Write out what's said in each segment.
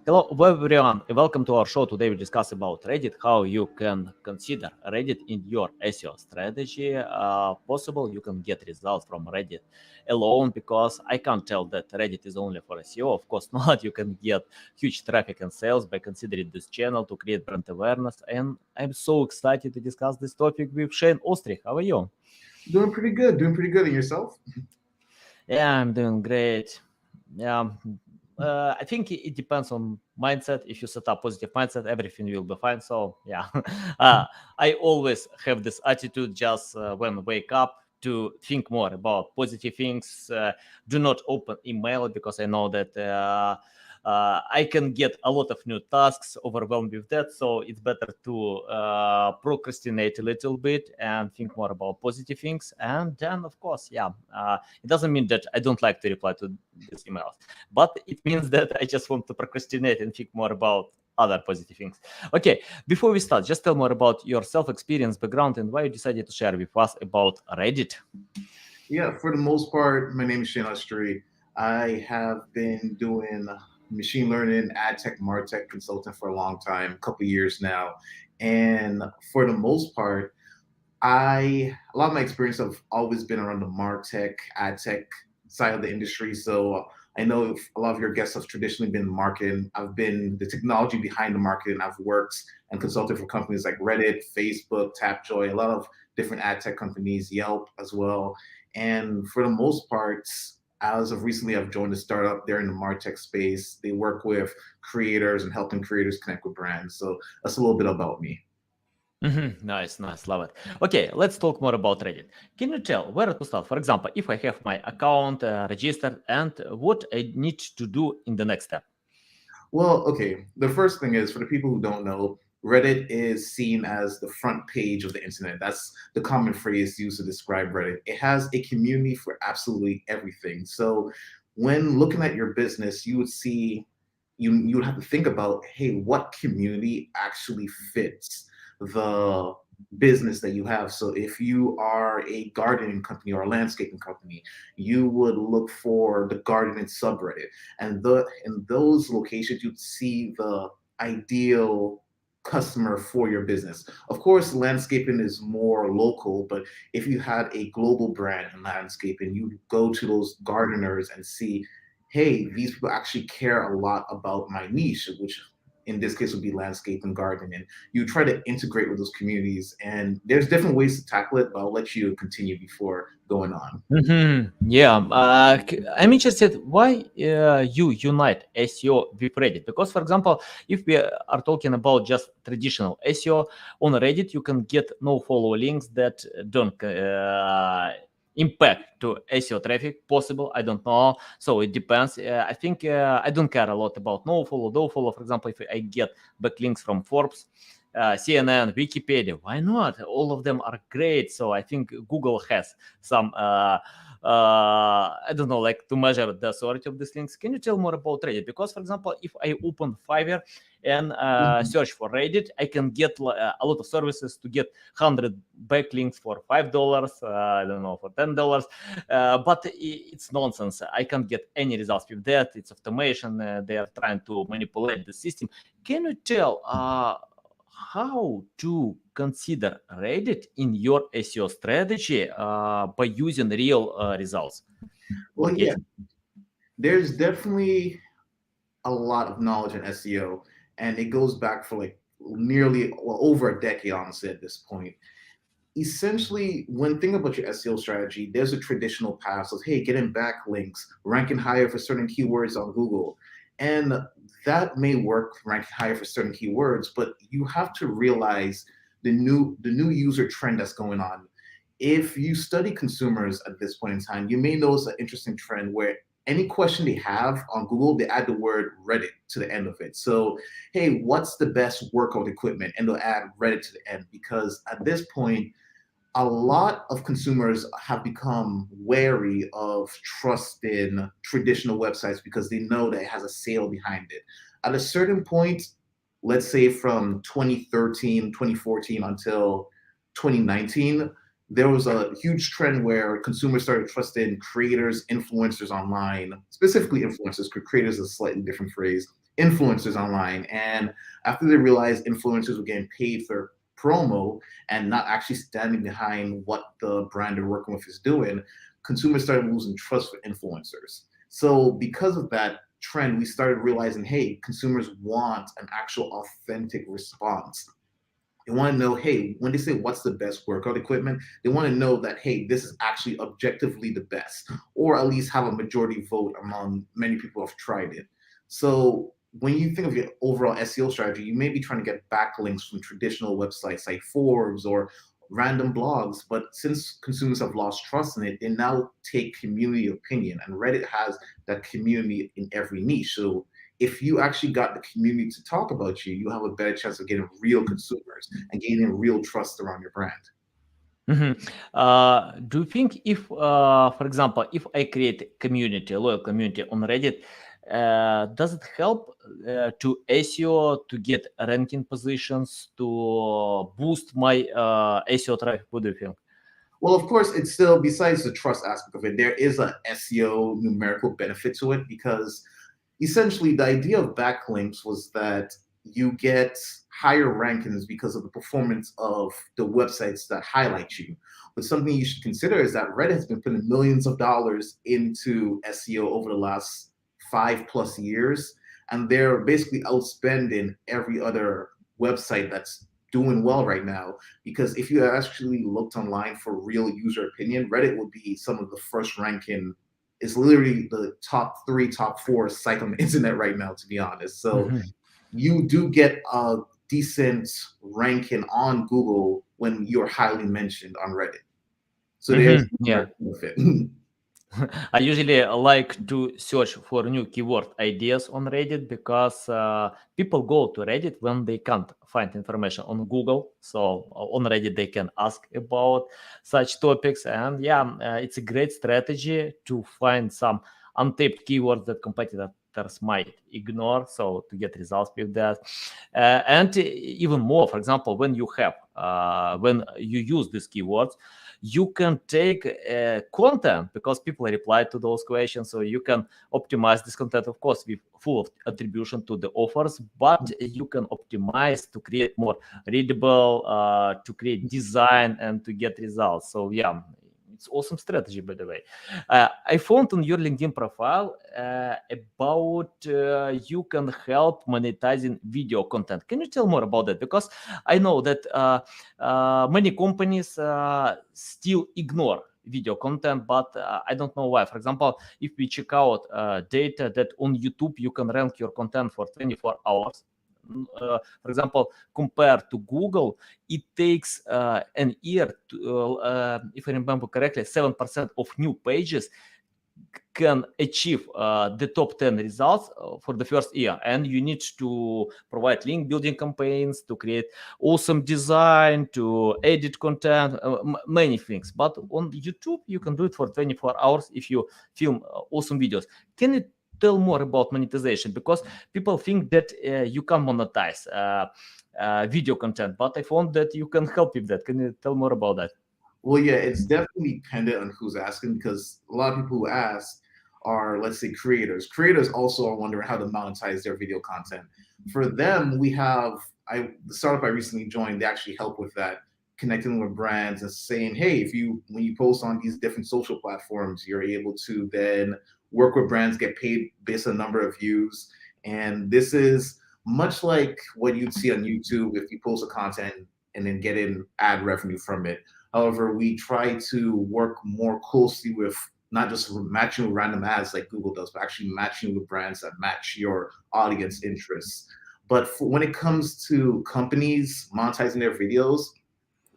Hello, everyone. Welcome to our show. Today we discuss about Reddit, how you can consider Reddit in your SEO strategy. Possible you can get results from Reddit alone because I can't tell that Reddit is only for SEO. Of course not. You can get huge traffic and sales by considering this channel to create brand awareness. And I'm so excited to discuss this topic with Shane Austrie. How are you? Doing pretty good. Doing pretty good. And yourself? Yeah, I'm doing great. Yeah, I think it depends on mindset. If you set up positive mindset, everything will be fine. So yeah, I always have this attitude just when I wake up to think more about positive things. Do not open email because I know that I can get a lot of new tasks, overwhelmed with that. So it's better to procrastinate a little bit and think more about positive things. And then, of course, yeah, it doesn't mean that I don't like to reply to these emails, but it means that I just want to procrastinate and think more about other positive things. Okay, before we start, just tell more about your self-experience, background, and why you decided to share with us about Reddit. Yeah, for the most part, my name is Shane Austrie. I have been doing machine learning, ad tech, martech consultant for a long time, a couple years now. And for the most part, a lot of my experience have always been around the martech, ad tech side of the industry. So I know a lot of your guests have traditionally been marketing. I've been the technology behind the marketing. I've worked and consulted for companies like Reddit, Facebook, Tapjoy, a lot of different ad tech companies, Yelp as well. And for the most part, as of recently, I've joined a startup. They're in the martech space. They work with creators and helping creators connect with brands. So that's a little bit about me. Nice, nice, love it. Okay, let's talk more about Reddit. Can you tell where to start? For example, if I have my account registered and what I need to do in the next step. Well, okay. The first thing is for the people who don't know, Reddit is seen as the front page of the internet. That's the common phrase used to describe Reddit. It has a community for absolutely everything. So when looking at your business, you would see you would have to think about, hey, what community actually fits the business that you have. So if you are a gardening company or a landscaping company, you would look for the gardening subreddit, and the in those locations you'd see the ideal customer for your business. Of course, landscaping is more local, but if you had a global brand in landscaping, you'd go to those gardeners and see, hey, these people actually care a lot about my niche, which in this case would be landscape and gardening. And you try to integrate with those communities. And there's different ways to tackle it, but I'll let you continue before going on. Yeah, I'm interested why you unite SEO with Reddit. Because, for example, if we are talking about just traditional SEO on Reddit, you can get no follow links that don't impact to SEO traffic. Possible, I don't know. So it depends. I think I don't care a lot about no follow, do follow. For example, if I get backlinks from Forbes, CNN, Wikipedia. Why not? All of them are great. So I think Google has some, I don't know, like to measure the authority of these links. Can you tell more about Reddit? Because, for example, if I open Fiverr and search for Reddit, I can get a lot of services to get 100 backlinks for $5. I don't know, for $10. But it's nonsense. I can't get any results with that. It's automation. They are trying to manipulate the system. Can you tell how to consider Reddit in your SEO strategy by using real results or Well, yeah, getting? there's definitely a lot of knowledge in SEO, and it goes back for like nearly well, over a decade, honestly, at this point. Essentially, when thinking about your SEO strategy, there's a traditional path of, hey, getting backlinks, ranking higher for certain keywords on Google. And that may work ranking higher for certain keywords, but you have to realize the new user trend that's going on. If you study consumers at this point in time, you may notice an interesting trend where any question they have on Google, they add the word Reddit to the end of it. So, hey, what's the best workout equipment? And they'll add Reddit to the end because at this point, a lot of consumers have become wary of trusting traditional websites because they know that it has a sale behind it. At a certain point, let's say from 2013, 2014 until 2019, there was a huge trend where consumers started trusting creators, influencers online, specifically influencers, because creators is a slightly different phrase, influencers online. And after they realized influencers were getting paid for promo and not actually standing behind what the brand they're working with is doing, consumers started losing trust for influencers. So because of that trend, we started realizing, hey, consumers want an actual authentic response. They want to know, hey, when they say what's the best workout equipment, they want to know that, hey, this is actually objectively the best, or at least have a majority vote among many people who have tried it. So when you think of your overall SEO strategy, you may be trying to get backlinks from traditional websites like Forbes or random blogs, but since consumers have lost trust in it, they now take community opinion, and Reddit has that community in every niche. So if you actually got the community to talk about you, you have a better chance of getting real consumers and gaining real trust around your brand. Mhm. Do you think if, for example, if I create a community, a loyal community on Reddit, does it help to SEO to get ranking positions to boost my SEO traffic? What do you think? Well, of course, it's still, besides the trust aspect of it, there is a SEO numerical benefit to it, because essentially the idea of backlinks was that you get higher rankings because of the performance of the websites that highlight you. But something you should consider is that Reddit has been putting millions of dollars into SEO over the last 5+ years, and they're basically outspending every other website that's doing well right now. Because if you actually looked online for real user opinion, Reddit would be some of the first ranking. It's literally the top 3, top 4 site on the internet right now, to be honest. So Mhm. you do get a decent ranking on Google when you're highly mentioned on Reddit. So there's Yeah. a benefit. I usually like to search for new keyword ideas on Reddit because people go to Reddit when they can't find information on Google. So on Reddit they can ask about such topics, and yeah, it's a great strategy to find some untapped keywords that competitors might ignore. So to get results with that, and even more, for example, when you use these keywords, you can take content because people reply to those questions, so you can optimize this content, of course, with full of attribution to the offers, but you can optimize to create more readable, to create design and to get results. So yeah, it's awesome strategy, by the way. I found on your LinkedIn profile about you can help monetizing video content. Can you tell more about that? Because I know that many companies still ignore video content, but I don't know why. For example, if we check out data that on YouTube you can rank your content for 24 hours. For example, compared to Google, it takes an year to, if I remember correctly, 7% of new pages can achieve the top 10 results for the first year, and you need to provide link building campaigns, to create awesome design, to edit content, many things. But on YouTube you can do it for 24 hours if you film awesome videos. Can you tell more about monetization? Because people think that you can monetize video content, but I found that you can help with that. Can you tell more about that? Well, yeah, it's definitely dependent on who's asking, because a lot of people who ask are, let's say, creators. Creators also are wondering how to monetize their video content. For them, we have the startup I recently joined. They actually help with that, connecting with brands and saying, hey, if you when you post on these different social platforms, you're able to then work with brands, get paid based on the number of views. And this is much like what you'd see on YouTube if you post a content and then get in ad revenue from it. However, we try to work more closely with not just matching with random ads like Google does, but actually matching with brands that match your audience interests. But when it comes to companies monetizing their videos,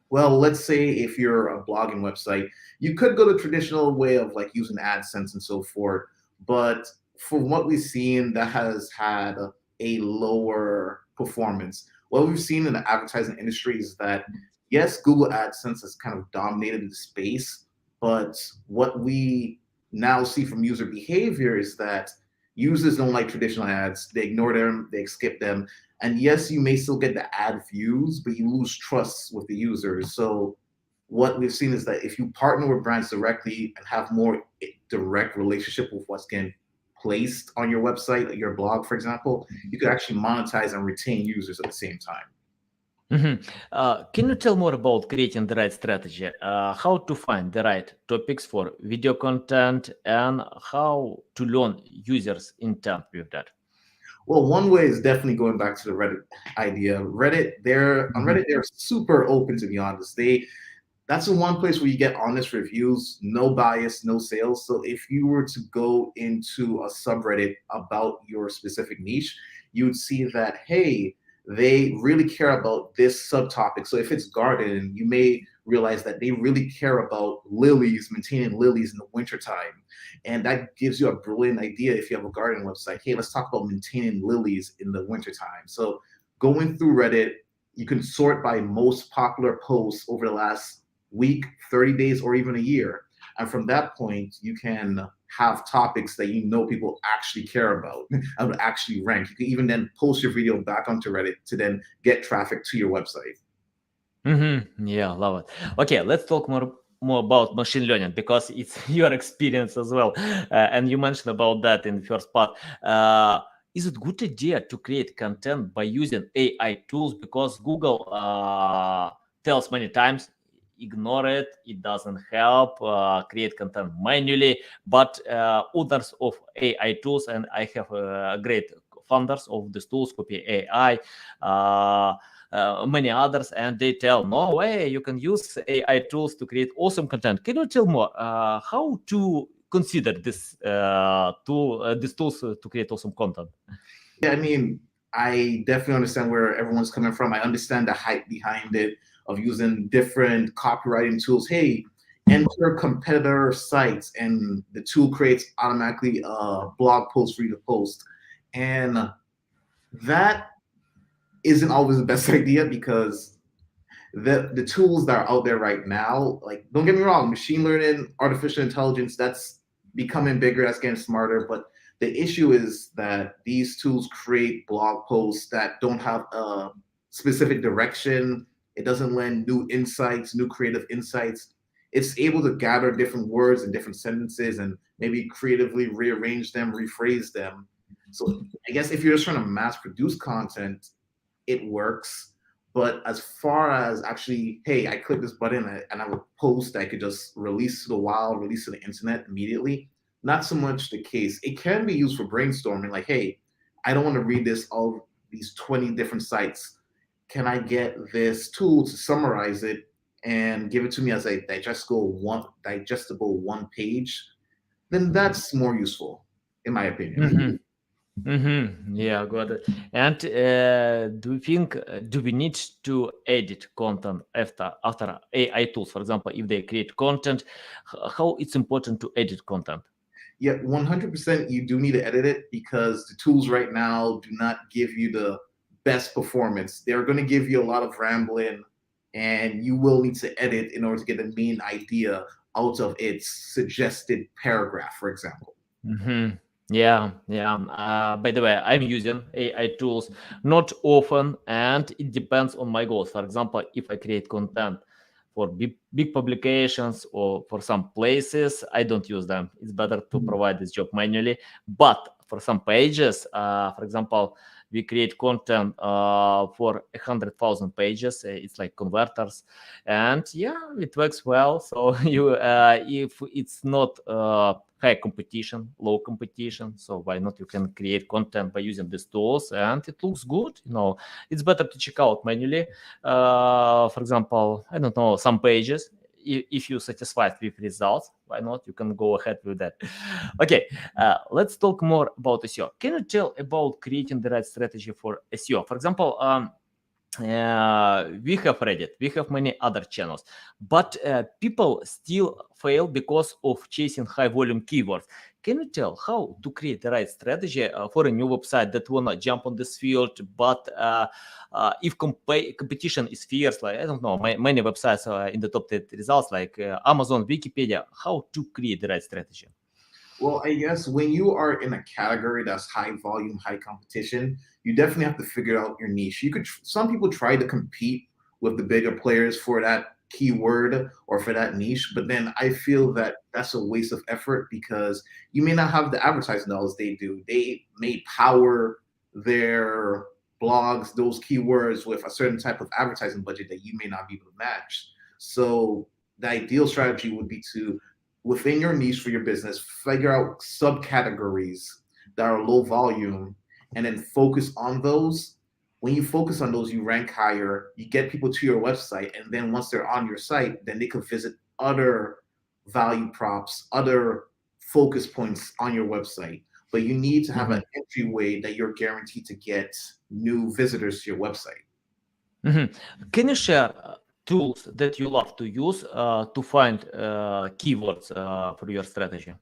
well, let's say if you're a blogging website, you could go the traditional way of like using AdSense and so forth. But from what we've seen, that has had a lower performance. What we've seen in the advertising industry is that, yes, Google AdSense has kind of dominated the space, but what we now see from user behavior is that users don't like traditional ads. They ignore them, they skip them, and yes, you may still get the ad views, but you lose trust with the users. So what we've seen is that if you partner with brands directly and have more direct relationship with what's getting placed on your website, your blog, for example, you could actually monetize and retain users at the same time. Can you tell more about creating the right strategy? How to find the right topics for video content and how to learn users' intent with that? Well, one way is definitely going back to the Reddit idea. Reddit, they're super open, to be honest. That's the one place where you get honest reviews, no bias, no sales. So if you were to go into a subreddit about your specific niche, you would see that, hey, they really care about this subtopic. So if it's garden, you may realize that they really care about lilies, maintaining lilies in the wintertime. And that gives you a brilliant idea if you have a garden website. Hey, let's talk about maintaining lilies in the wintertime. So going through Reddit, you can sort by most popular posts over the last week, 30 days, or even a year. And from that point, you can have topics that you know people actually care about and would actually rank. You can even then post your video back onto Reddit to then get traffic to your website. Yeah, love it. Okay, let's talk more about machine learning because it's your experience as well, and you mentioned about that in the first part. Is it good idea to create content by using AI tools? Because Google tells many times ignore it, it doesn't help, create content manually, but others of AI tools, and I have great founders of these tools, Copy AI, many others, and they tell no way you can use AI tools to create awesome content. Can you tell more how to consider this these tools to create awesome content? Yeah, I mean, I definitely understand where everyone's coming from. I understand the hype behind it of using different copywriting tools. Hey, enter competitor sites, and the tool creates automatically a blog post for you to post. And that isn't always the best idea because the tools that are out there right now, like, don't get me wrong, machine learning, artificial intelligence, that's becoming bigger, that's getting smarter. But the issue is that these tools create blog posts that don't have a specific direction. It doesn't lend new insights, new creative insights. It's able to gather different words and different sentences and maybe creatively rearrange them, rephrase them. So I guess if you're just trying to mass produce content, it works. But as far as actually, hey, I click this button and I have a post I could just release to the wild, release to the internet immediately, not so much the case. It can be used for brainstorming, like, hey, I don't want to read this all these 20 different sites. Can I get this tool to summarize it and give it to me as a digestible one page? Then that's more useful, in my opinion. Yeah, got it. And do you think do we need to edit content after AI tools? For example, if they create content, how it's important to edit content? Yeah, 100% you do need to edit it because the tools right now do not give you the best performance. They're going to give you a lot of rambling, and you will need to edit in order to get the main idea out of its suggested paragraph, for example. Yeah, yeah. By the way, I'm using AI tools not often, and it depends on my goals. For example, if I create content for big publications or for some places, I don't use them. It's better to provide this job manually. But for some pages, for example, we create content for 100,000 pages. It's like converters, and yeah, it works well. So you, if it's not high competition, low competition, so why not? You can create content by using these tools, and it looks good. You know, it's better to check out manually. For example, I don't know, some pages. If you're satisfied with results, why not? You can go ahead with that. Okay, let's talk more about SEO. Can you tell about creating the right strategy for SEO? For example, we have Reddit, we have many other channels, but people still fail because of chasing high volume keywords. Can you tell how to create the right strategy for a new website that wanna jump on this field, but if competition is fierce, like I don't know, many websites in the top 10 results, like Amazon, Wikipedia, how to create the right strategy? Well, I guess when you are in a category that's high volume, high competition, you definitely have to figure out your niche. Some people try to compete with the bigger players for that keyword or for that niche. But then I feel that that's a waste of effort because you may not have the advertising dollars they do. They may power their blogs, those keywords with a certain type of advertising budget that you may not be able to match. So the ideal strategy would be to, within your niche for your business, figure out subcategories that are low volume and then focus on those. When you focus on those, you rank higher, you get people to your website, and then once they're on your site, then they could visit other value props, other focus points on your website. But you need to have Mhm. an entryway that you're guaranteed to get new visitors to your website. Mhm. Can you share tools that you love to use to find keywords for your strategy?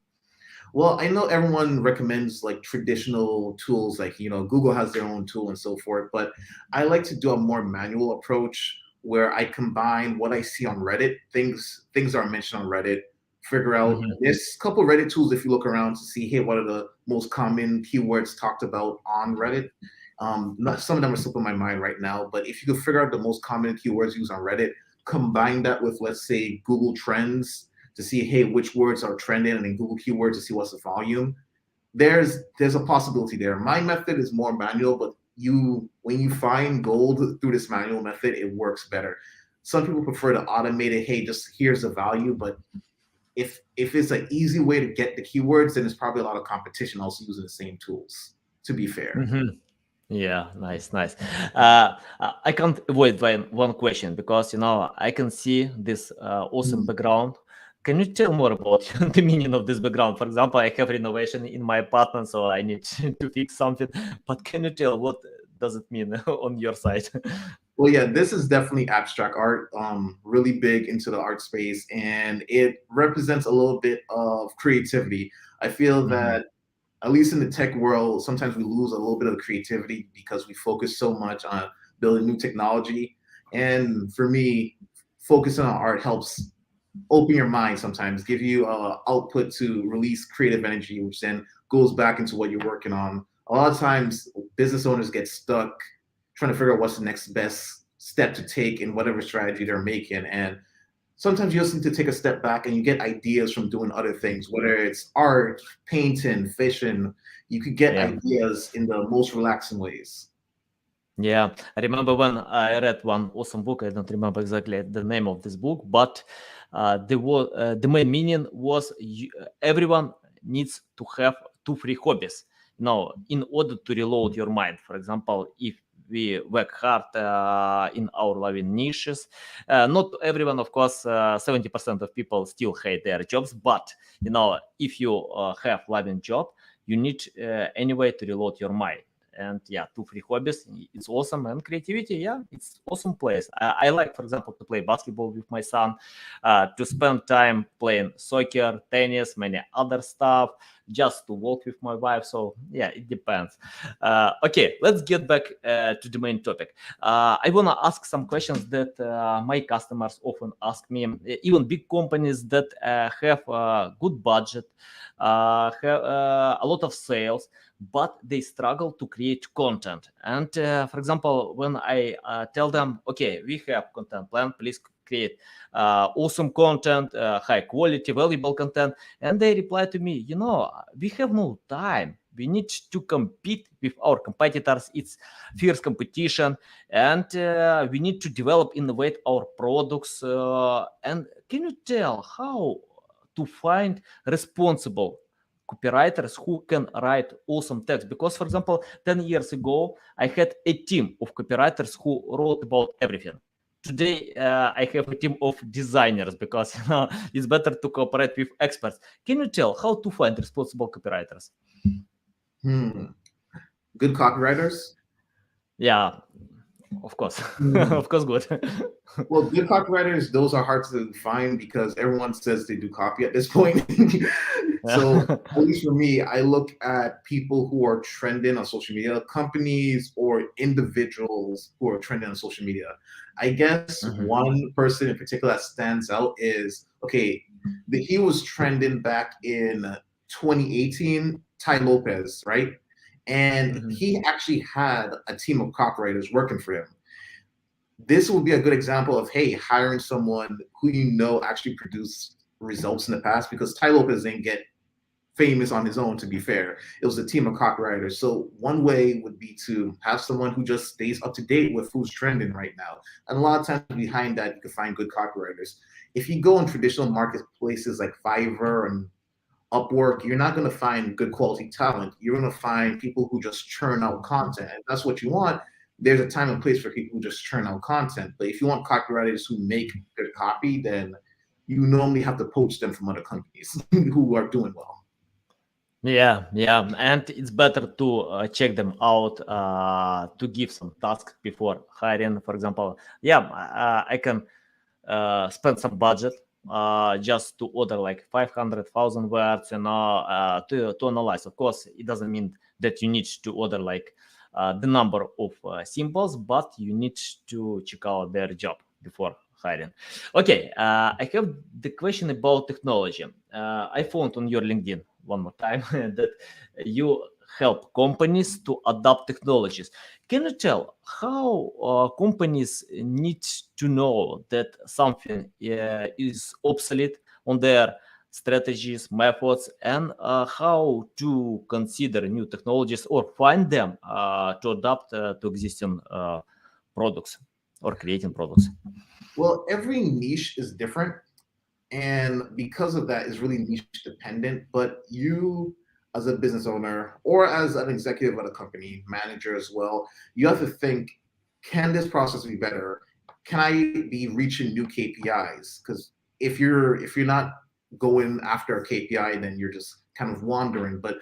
Well, I know everyone recommends like traditional tools, like, Google has their own tool and so forth, but I like to do a more manual approach where I combine what I see on Reddit, things that are mentioned on Reddit, figure out Mhm. there's a couple of Reddit tools if you look around to see, hey, what are the most common keywords talked about on Reddit. Not some of them are slipping my mind right now, but if you could figure out the most common keywords used on Reddit, combine that with, let's say, Google Trends to see, hey, which words are trending, and then Google keywords to see what's the volume. There's a possibility there. My method is more manual, but when you find gold through this manual method, it works better. Some people prefer to automate it. Hey, just here's the value, but if it's an easy way to get the keywords, then there's probably a lot of competition also using the same tools. To be fair. Mhm. Yeah, nice, nice. I can't avoid one question because I can see this awesome Mm. background. Can you tell more about the meaning of this background? For example, I have renovation in my apartment, so I need to fix something. But can you tell what does it mean on your side? Well, yeah, this is definitely abstract art, really big into the art space, and it represents a little bit of creativity. I feel Mhm. that, at least in the tech world, sometimes we lose a little bit of creativity because we focus so much on building new technology. And for me, focusing on art helps open your mind sometimes, give you output to release creative energy, which then goes back into what you're working on. A lot of times, business owners get stuck trying to figure out what's the next best step to take in whatever strategy they're making. And sometimes you just need to take a step back and you get ideas from doing other things, whether it's art, painting, fishing. You could get Yeah. ideas in the most relaxing ways. Yeah, I remember when I read one awesome book. I don't remember exactly the name of this book, but the main meaning was everyone needs to have two free hobbies. In order to reload your mind. For example, if we work hard in our loving niches, not everyone, of course, 70% of people still hate their jobs, but if you have loving job, you need anyway to reload your mind. And yeah, two free hobbies, it's awesome. And creativity, yeah, it's awesome place. I like, for example, to play basketball with my son, to spend time playing soccer, tennis, many other stuff, just to walk with my wife. So yeah, it depends. Okay, let's get back to the main topic. I want to ask some questions that my customers often ask me. Even big companies that have a good budget, have a lot of sales, but they struggle to create content. And for example, when I tell them, okay, we have content plan, please create awesome content, high quality, valuable content, and they reply to me, we have no time. We need to compete with our competitors. It's fierce competition, and we need to develop, innovate our products. And can you tell how to find responsible copywriters who can write awesome text? Because, for example, 10 years ago, I had a team of copywriters who wrote about everything. Today, I have a team of designers because it's better to cooperate with experts. Can you tell how to find responsible copywriters? Hmm. Good copywriters. Yeah, of course. Hmm. Of course, good. Well, good copywriters, those are hard to find because everyone says they do copy at this point. So, at least for me, I look at people who are trending on social media, companies or individuals who are trending on social media. I guess Mhm, one person in particular that stands out is, okay, he was trending back in 2018, Ty Lopez, right? And mhm, he actually had a team of copywriters working for him. this would be a good example of, hey, hiring someone who you know actually produced results in the past, because Ty Lopez didn't get famous on his own, to be fair. It was a team of copywriters. So one way would be to have someone who just stays up to date with who's trending right now. And a lot of times behind that, you can find good copywriters. If you go in traditional marketplaces like Fiverr and Upwork, you're not going to find good quality talent. You're going to find people who just churn out content. And that's what you want. There's a time and place for people who just churn out content. But if you want copywriters who make good copy, then you normally have to poach them from other companies who are doing well. Yeah, and it's better to check them out, to give some tasks before hiring. For example, I can spend some budget just to order like 500,000 words, to analyze. Of course, it doesn't mean that you need to order like the number of symbols, but you need to check out their job before hiring. Okay, I have the question about technology. I found on your LinkedIn one more time that you help companies to adopt technologies. Can you tell how companies need to know that something is obsolete on their strategies, methods, and how to consider new technologies or find them to adapt to existing products or creating products? Well, every niche is different. And because of that, is really niche dependent. But you, as a business owner or as an executive at a company, manager as well, you have to think, can this process be better? Can I be reaching new KPIs? Because if you're not going after a KPI, then you're just kind of wandering. But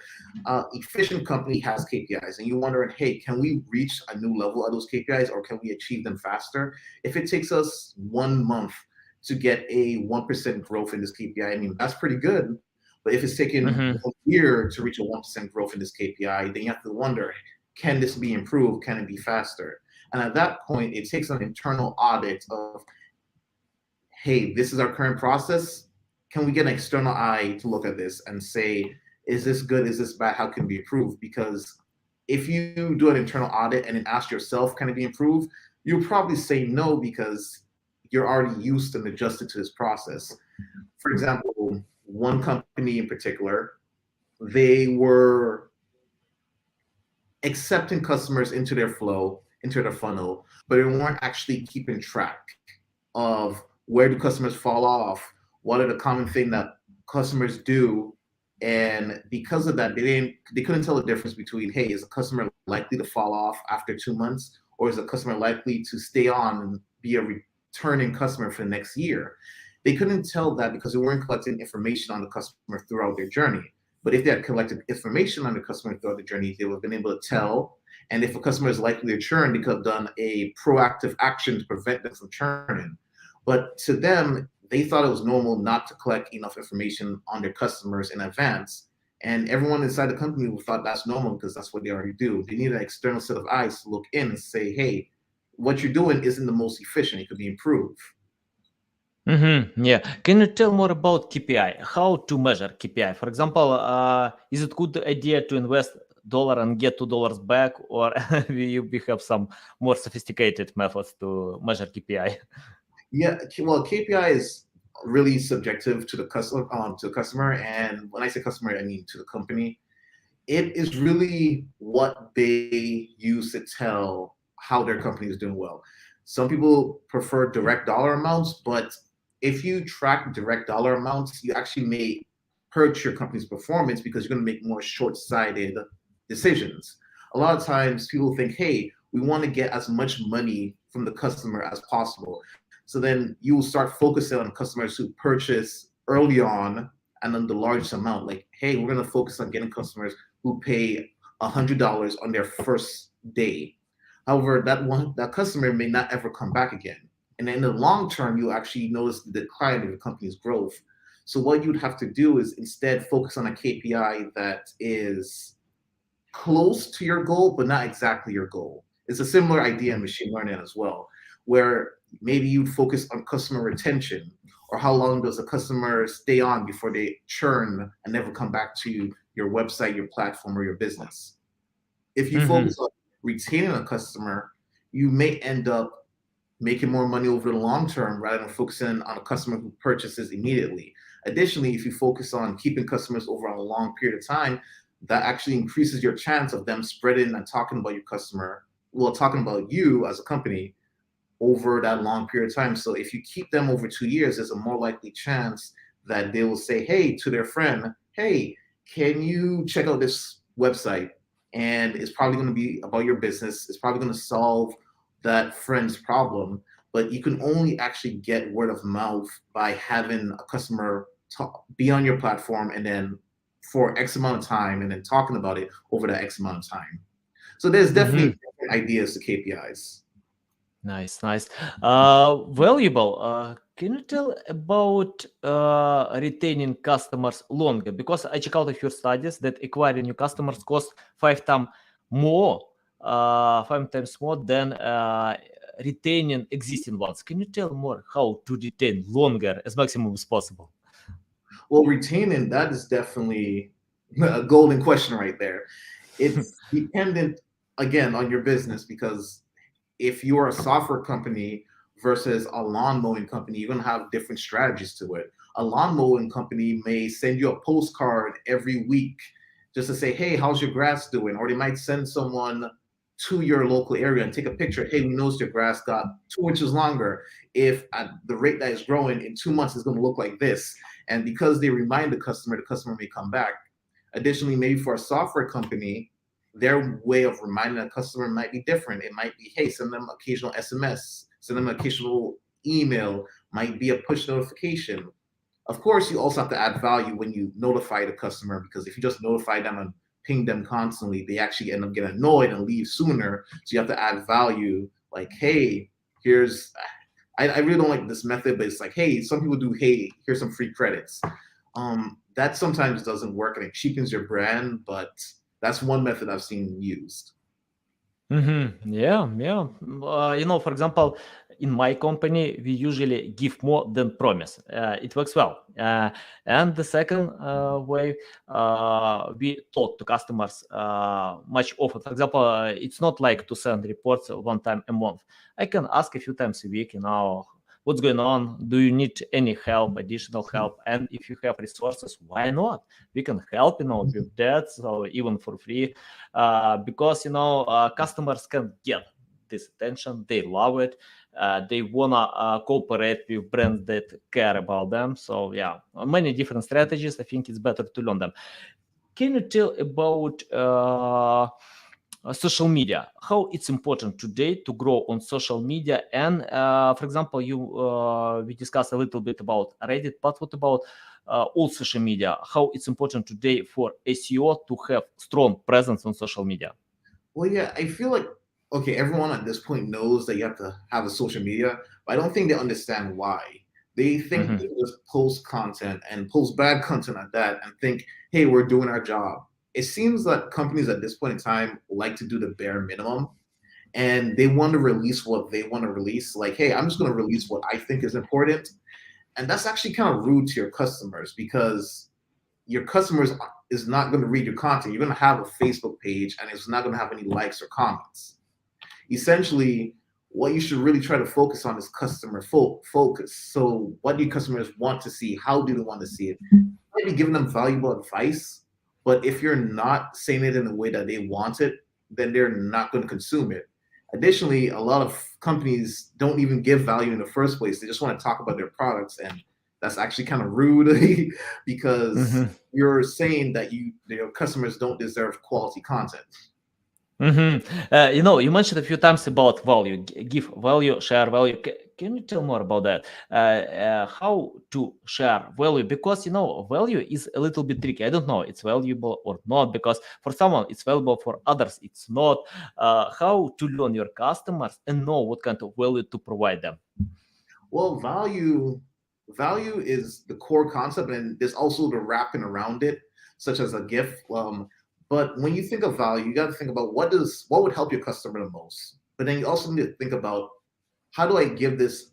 efficient company has KPIs, and you're wondering, hey, can we reach a new level of those KPIs, or can we achieve them faster? If it takes us 1 month to get a 1% growth in this KPI, I mean, that's pretty good. But if it's taking Mhm. 1 year to reach a 1% growth in this KPI, then you have to wonder, can this be improved? Can it be faster? And at that point, it takes an internal audit of, hey, this is our current process. Can we get an external eye to look at this and say, is this good? Is this bad? How can it be improved? Because if you do an internal audit and then ask yourself, can it be improved? You'll probably say no, because you're already used and adjusted to this process. For example, one company in particular, they were accepting customers into their flow, into their funnel, but they weren't actually keeping track of where do customers fall off, what are the common things that customers do. And because of that, they couldn't tell the difference between, hey, is a customer likely to fall off after 2 months, or is a customer likely to stay on and be a returning customer for the next year? They couldn't tell that because they weren't collecting information on the customer throughout their journey. But if they had collected information on the customer throughout the journey, they would have been able to tell. And if a customer is likely to churn, they could have done a proactive action to prevent them from churning. But to them, they thought it was normal not to collect enough information on their customers in advance. And everyone inside the company thought that's normal because that's what they already do. They need an external set of eyes to look in and say, hey, what you're doing isn't the most efficient. It could be improved. Yeah. Can you tell more about KPI? How to measure KPI? For example, is it good idea to invest dollar and get $2 back, or we have some more sophisticated methods to measure KPI? Yeah, well, KPI is really subjective to the customer. And when I say customer, I mean to the company. It is really what they use to tell how their company is doing well. Some people prefer direct dollar amounts, but if you track direct dollar amounts, you actually may hurt your company's performance because you're going to make more short-sighted decisions. A lot of times people think, hey, we want to get as much money from the customer as possible. So then you will start focusing on customers who purchase early on and then the largest amount. Like, hey, we're going to focus on getting customers who pay $100 on their first day. However, that customer may not ever come back again. And in the long term, you actually notice the decline in the company's growth. So what you'd have to do is instead focus on a KPI that is close to your goal, but not exactly your goal. It's a similar idea in machine learning as well, where maybe you'd focus on customer retention, or how long does a customer stay on before they churn and never come back to your website, your platform, or your business. If you focus on retaining a customer, you may end up making more money over the long term rather than focusing on a customer who purchases immediately. Additionally, if you focus on keeping customers over a long period of time, that actually increases your chance of them spreading and talking about your customer, well, talking about you as a company over that long period of time. So if you keep them over 2 years, there's a more likely chance that they will say, hey, to their friend, hey, can you check out this website? And it's probably going to be about your business. It's probably going to solve that friend's problem. But you can only actually get word of mouth by having a customer be on your platform and then for X amount of time and then talking about it over that X amount of time. So there's definitely different ideas to KPIs. Nice, nice. Valuable. Can you tell about retaining customers longer? Because I check out a few studies that acquiring new customers cost more, 5 times more than retaining existing ones. Can you tell more how to retain longer as maximum as possible? Well, retaining, that is definitely a golden question right there. It's dependent, again, on your business, because if you're a software company versus a lawn mowing company, you're going to have different strategies to it. A lawn mowing company may send you a postcard every week just to say, hey, how's your grass doing? Or they might send someone to your local area and take a picture. Hey, we noticed your grass got 2 inches longer. If at the rate that is growing in 2 months, it's going to look like this. And because they remind the customer may come back. Additionally, maybe for a software company, their way of reminding a customer might be different. It might be, hey, send them occasional SMS, send them occasional email, might be a push notification. Of course, you also have to add value when you notify the customer, because if you just notify them and ping them constantly, they actually end up getting annoyed and leave sooner. So you have to add value, like, hey, here's, I really don't like this method, but it's like, hey, some people do, hey, here's some free credits. That sometimes doesn't work and it cheapens your brand, but that's one method I've seen used. Yeah, yeah. For example, in my company, we usually give more than promise. It works well. And the second way, we talk to customers much often. For example, it's not like to send reports 1 time a month. I can ask a few times a week, what's going on? Do you need any help, additional help? And if you have resources, why not? We can help, with that, so even for free, because customers can get this attention. They love it. They wanna cooperate with brands that care about them. So yeah, many different strategies. I think it's better to learn them. Can you tell about social media, how it's important today to grow on social media? And for example, we discussed a little bit about Reddit, but what about all social media? How it's important today for SEO to have strong presence on social media? Well, yeah, I feel like, okay, everyone at this point knows that you have to have a social media, but I don't think they understand why. They think they just post content and post bad content at that and think, hey, we're doing our job. It seems that companies at this point in time like to do the bare minimum, and they want to release what they want to release. Like, hey, I'm just going to release what I think is important. And that's actually kind of rude to your customers, because your customers is not going to read your content. You're going to have a Facebook page and it's not going to have any likes or comments. Essentially, what you should really try to focus on is customer focus. So what do your customers want to see? How do they want to see it? Maybe giving them valuable advice, but if you're not saying it in the way that they want it, then they're not going to consume it. Additionally, a lot of companies don't even give value in the first place. They just want to talk about their products, and that's actually kind of rude because you're saying that your customers don't deserve quality content. You mentioned a few times about value, give value, share value. Can you tell more about that? How to share value? Because value is a little bit tricky. I don't know it's valuable or not, because for someone it's valuable, for others it's not. How to learn your customers and know what kind of value to provide them? Well, value is the core concept, and there's also the wrapping around it, such as a gift. But when you think of value, you got to think about what would help your customer the most. But then you also need to think about, how do I give this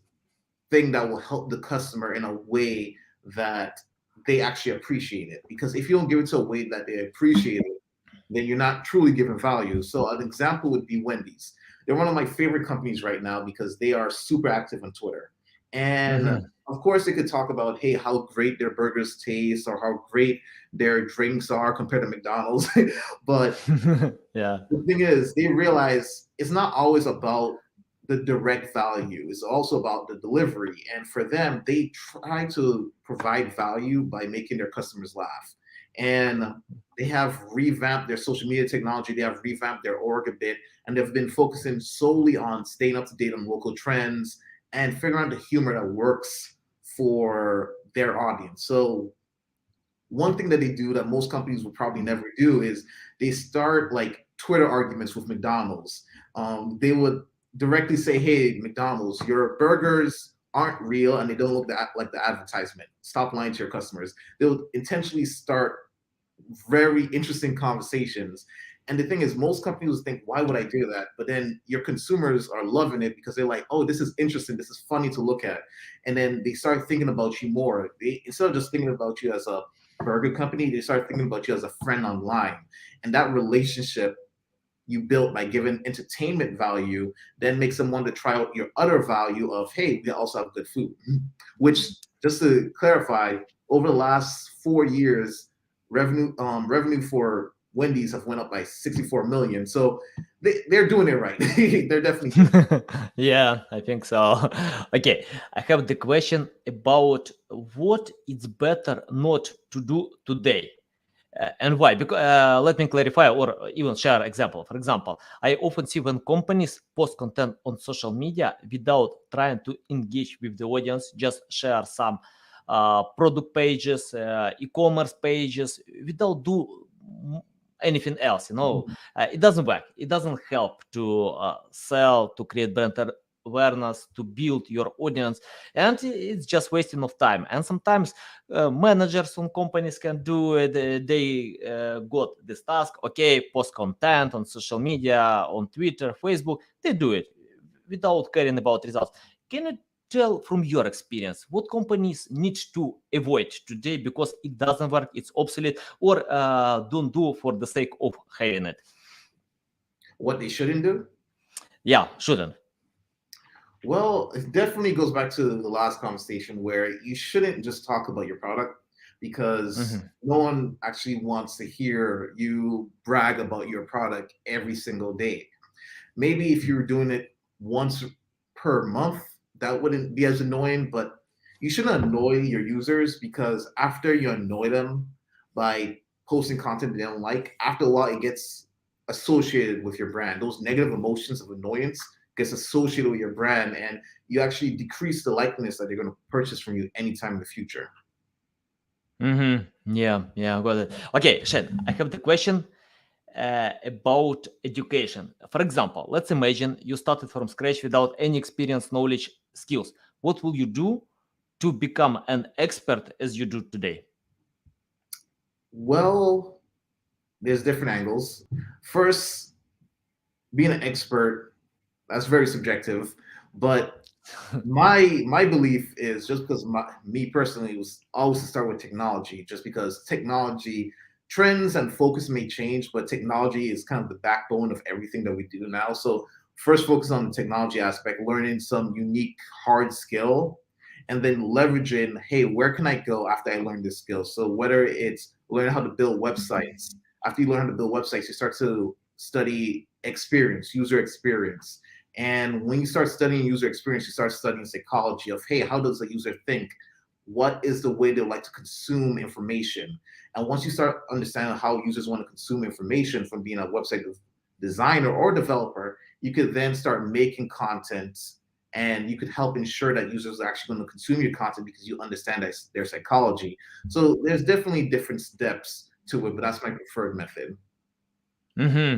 thing that will help the customer in a way that they actually appreciate it? Because if you don't give it to a way that they appreciate it, then you're not truly giving value. So an example would be Wendy's. They're one of my favorite companies right now because they are super active on Twitter. And Mhm. of course, they could talk about, hey, how great their burgers taste or how great their drinks are compared to McDonald's. But Yeah. the thing is, they realize it's not always about the direct value. It's also about the delivery. And for them, they try to provide value by making their customers laugh. And they have revamped their social media technology. They have revamped their org a bit, and they've been focusing solely on staying up to date on local trends and figuring out the humor that works for their audience. So one thing that they do that most companies would probably never do is they start like Twitter arguments with McDonald's. They would directly say, "Hey, McDonald's, your burgers aren't real and they don't look like the advertisement. Stop lying to your customers." They would intentionally start very interesting conversations. And the thing is, most companies think, why would I do that? But then your consumers are loving it because they're like, oh, this is interesting. This is funny to look at. And then they start thinking about you more. They, instead of just thinking about you as a burger company, they start thinking about you as a friend online. And that relationship you built by giving entertainment value then makes them want to try out your other value of, hey, we also have good food. Which, just to clarify, over the last 4 years, revenue for Wendy's have went up by 64 million. So they're doing it right. They're definitely doing it. Yeah, I think so. Okay, I have the question about what it's better not to do today. And why? Because let me clarify or even share example. For example, I often see when companies post content on social media without trying to engage with the audience, just share some product pages, e-commerce pages, without do anything else. It doesn't work. It doesn't help to sell, to create brand awareness, to build your audience, and it's just wasting of time. And sometimes managers on companies can do it. They got this task. Okay, post content on social media, on Twitter, Facebook. They do it without caring about results. Can you tell from your experience what companies need to avoid today because it doesn't work, it's obsolete, or don't do for the sake of having it? What they shouldn't do? Yeah, shouldn't. Well, it definitely goes back to the last conversation where you shouldn't just talk about your product because Mhm. no one actually wants to hear you brag about your product every single day. Maybe if you were doing it once per month, that wouldn't be as annoying, but you shouldn't annoy your users because after you annoy them by posting content they don't like, after a while it gets associated with your brand. Those negative emotions of annoyance gets associated with your brand and you actually decrease the likeliness that they're going to purchase from you anytime in the future. Yeah, got it. Okay, Shen, I have the question about education. For example, let's imagine you started from scratch without any experience, knowledge, skills. What will you do to become an expert as you do today? Well, there's different angles. First, being an expert, that's very subjective, but my belief is just because me personally was always to start with technology, just because technology trends and focus may change, but technology is kind of the backbone of everything that we do now. So first focus on the technology aspect, learning some unique hard skill, and then leveraging, hey, where can I go after I learn this skill? So whether it's learning how to build websites, after you learn how to build websites, you start to study experience, user experience. And when you start studying user experience, you start studying psychology of, hey, how does a user think? What is the way they like to consume information? And once you start understanding how users want to consume information from being a website designer or developer, you could then start making content and you could help ensure that users are actually going to consume your content because you understand their psychology. So there's definitely different steps to it, but that's my preferred method. hmm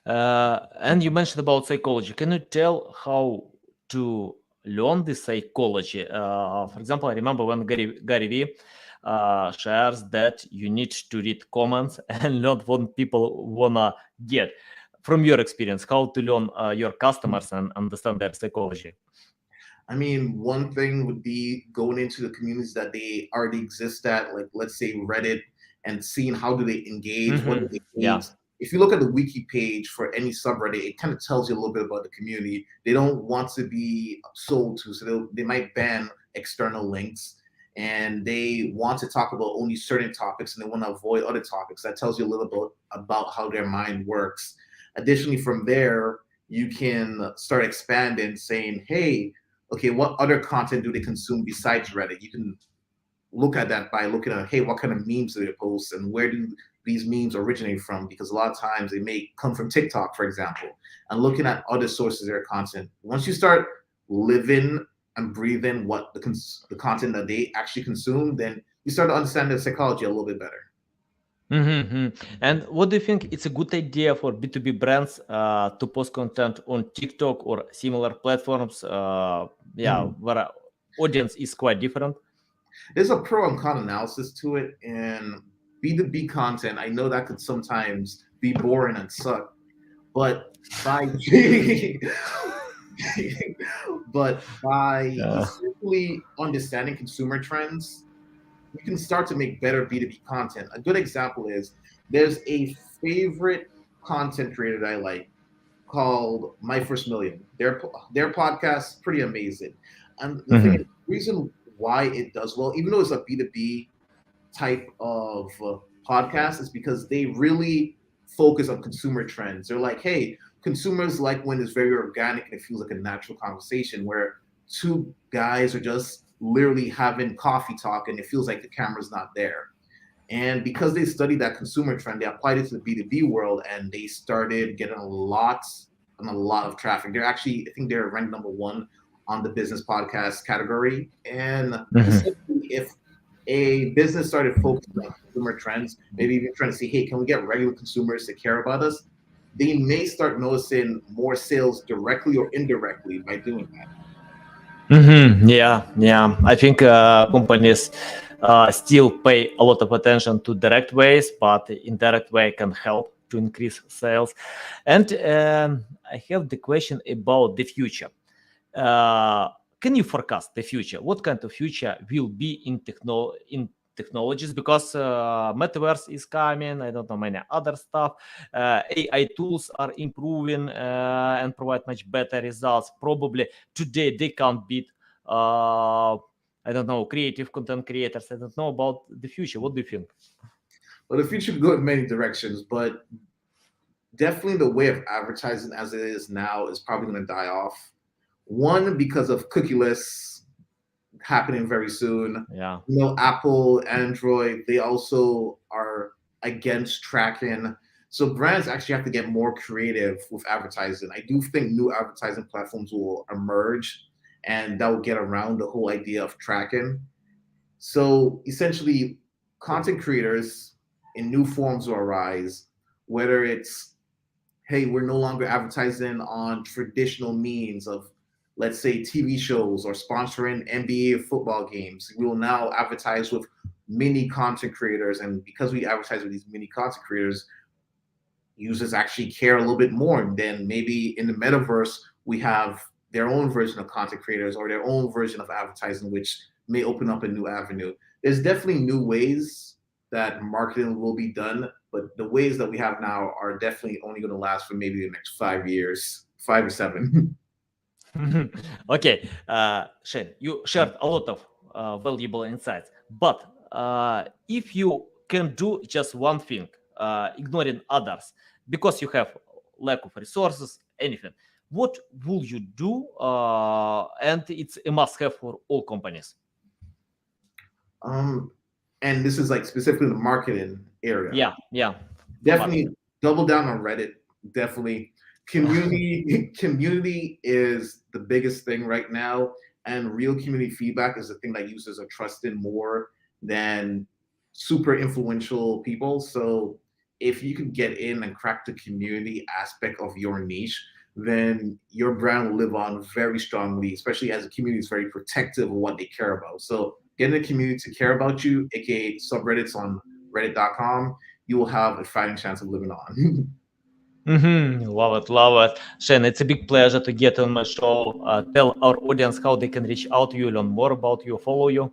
and you mentioned about psychology. Can you tell how to learn this psychology? For example, I remember when Gary Vee shares that you need to read comments and learn what people wanna get. From your experience, how to learn your customers and understand their psychology? I mean, one thing would be going into the communities that they already exist at, like let's say Reddit, and seeing how do they engage, what do they Yeah. hate, if you look at the wiki page for any subreddit, it kind of tells you a little bit about the community. They don't want to be sold to, so they might ban external links, and they want to talk about only certain topics and they want to avoid other topics. That tells you a little bit about how their mind works. Additionally, from there, you can start expanding, saying, hey, okay, what other content do they consume besides Reddit? You can look at that by looking at, hey, what kind of memes do they post and where do these memes originate from? Because a lot of times they may come from TikTok, for example, and looking at other sources of their content. Once you start living and breathing what the content that they actually consume, then you start to understand their psychology a little bit better. And what do you think it's a good idea for B2B brands to post content on TikTok or similar platforms? Where audience is quite different. There's a pro and con analysis to it, and B2B content, I know that could sometimes be boring and suck, but by simply understanding consumer trends, you can start to make better B2B content. A good example is there's a favorite content creator that I like called My First Million. Their podcast is pretty amazing. And the reason why it does well, even though it's a B2B type of podcast, is because they really focus on consumer trends. They're like, hey, consumers like when it's very organic and it feels like a natural conversation where two guys are just literally having coffee talk and it feels like the camera's not there. And because they studied that consumer trend, they applied it to the B2B world and they started getting a lot of traffic. They're actually, I think they're ranked #1 on the business podcast category. And essentially, if a business started focusing on consumer trends, maybe even trying to see, hey, can we get regular consumers to care about us? They may start noticing more sales directly or indirectly by doing that. Yeah. I think companies still pay a lot of attention to direct ways, but indirect way can help to increase sales. And I have the question about the future. Can you forecast the future? What kind of future will be in technologies? Because metaverse is coming, I don't know, many other stuff. AI tools are improving and provide much better results. Probably today they can't beat I don't know, creative content creators. I don't know about the future. What do you think? Well, the future could go in many directions, but definitely the way of advertising as it is now is probably going to die off. One, because of cookieless happening very soon. Yeah. Apple, Android, they also are against tracking. So brands actually have to get more creative with advertising. I do think new advertising platforms will emerge and that will get around the whole idea of tracking. So essentially, content creators in new forms will arise, whether it's, hey, we're no longer advertising on traditional means of, let's say, TV shows or sponsoring NBA football games. We will now advertise with mini content creators. And because we advertise with these mini content creators, users actually care a little bit more. Then maybe in the metaverse, we have their own version of content creators or their own version of advertising, which may open up a new avenue. There's definitely new ways that marketing will be done, but the ways that we have now are definitely only going to last for maybe the next 5 years, 5 or 7. Okay, Shane, you shared a lot of valuable insights, but if you can do just one thing, ignoring others, because you have lack of resources, anything, what will you do? And it's a must-have for all companies. And this is like specifically the marketing area. Yeah. Definitely double down on Reddit. Definitely. Community is the biggest thing right now. And real community feedback is the thing that users are trusting more than super influential people. So if you can get in and crack the community aspect of your niche, then your brand will live on very strongly, especially as the community is very protective of what they care about. So getting the community to care about you, aka subreddits on reddit.com, you will have a fighting chance of living on. Love it. Shane, it's a big pleasure to get on my show. Tell our audience how they can reach out to you, learn more about you, follow you.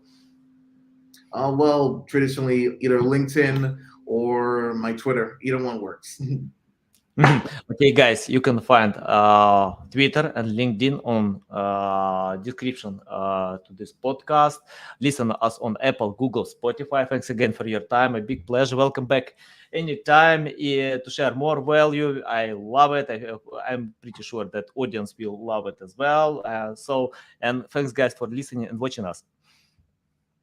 Well, traditionally, either LinkedIn or my Twitter, either one works. Okay, guys, you can find Twitter and LinkedIn on description to this podcast. Listen to us on Apple, Google, Spotify. Thanks again for your time. A big pleasure. Welcome back anytime to share more value. I love it. I'm pretty sure that audience will love it as well. And thanks, guys, for listening and watching us.